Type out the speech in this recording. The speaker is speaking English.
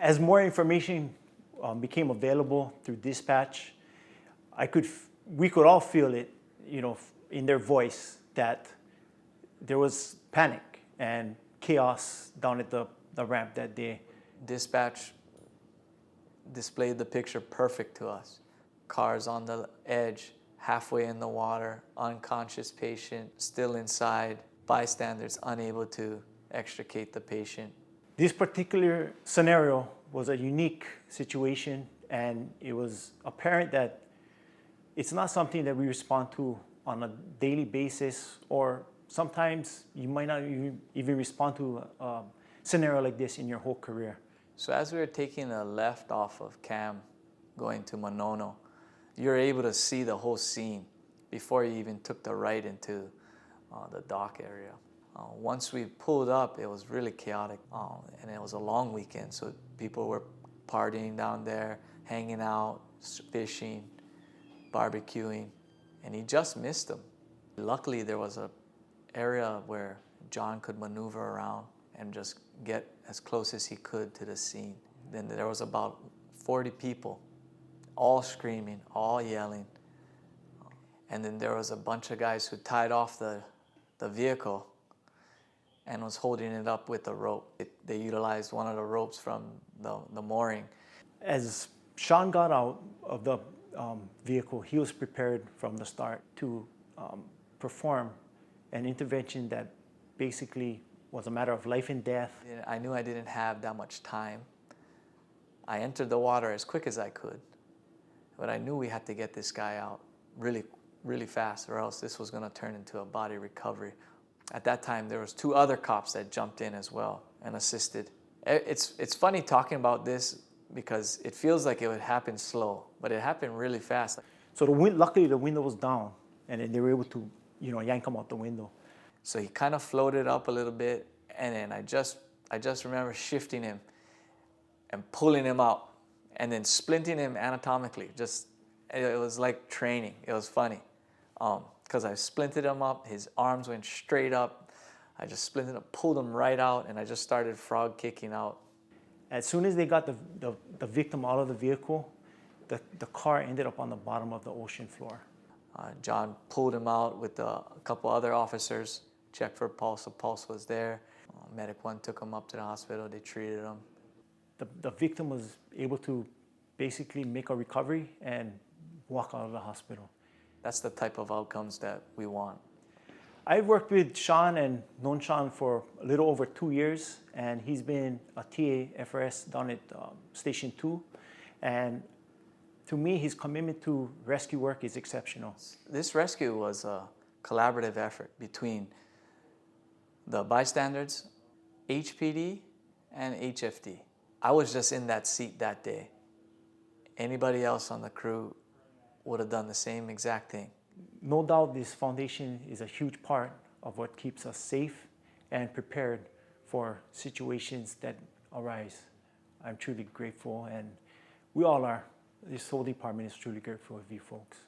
As more information became available through dispatch, we could all feel it, in their voice that there was panic and chaos down at the ramp that day. Dispatch displayed the picture perfect to us. Cars on the edge, halfway in the water, unconscious patient still inside, bystanders unable to extricate the patient. This particular scenario was a unique situation, and it was apparent that it's not something that we respond to on a daily basis, or sometimes you might not even respond to a scenario like this in your whole career. So as we were taking a left off of Cam, going to Monono, you're able to see the whole scene before you even took the right into the dock area. Once we pulled up, it was really chaotic, and it was a long weekend, so people were partying down there, hanging out, fishing, barbecuing, and he just missed them. Luckily, there was an area where John could maneuver around and just get as close as he could to the scene. Then there was about 40 people, all screaming, all yelling. And then there was a bunch of guys who tied off the vehicle and was holding it up with a rope. They utilized one of the ropes from the mooring. As Sean got out of the vehicle, he was prepared from the start to perform an intervention that basically was a matter of life and death. I knew I didn't have that much time. I entered the water as quick as I could, but I knew we had to get this guy out really, really fast, or else this was going to turn into a body recovery. At that time, there was 2 other cops that jumped in as well and assisted. It's funny talking about this because it feels like it would happen slow, but it happened really fast. So luckily the window was down, and then they were able to, yank him out the window. So he kind of floated up a little bit, and then I just remember shifting him and pulling him out, and then splinting him anatomically. It was like training. It was funny, because I splinted him up. His arms went straight up. I just splinted him, pulled him right out, and I just started frog kicking out. As soon as they got the victim out of the vehicle, the car ended up on the bottom of the ocean floor. John pulled him out with a couple other officers, checked for pulse. The pulse was there. Medic 1 took him up to the hospital. They treated him. The victim was able to basically make a recovery and walk out of the hospital. That's the type of outcomes that we want. I've worked with Sean and known Sean for a little over 2 years, and he's been a TA FRS down at Station 2. And to me, his commitment to rescue work is exceptional. This rescue was a collaborative effort between the bystanders, HPD, and HFD. I was just in that seat that day. Anybody else on the crew would have done the same exact thing. No doubt this foundation is a huge part of what keeps us safe and prepared for situations that arise. I'm truly grateful, and we all are. This whole department is truly grateful of you folks.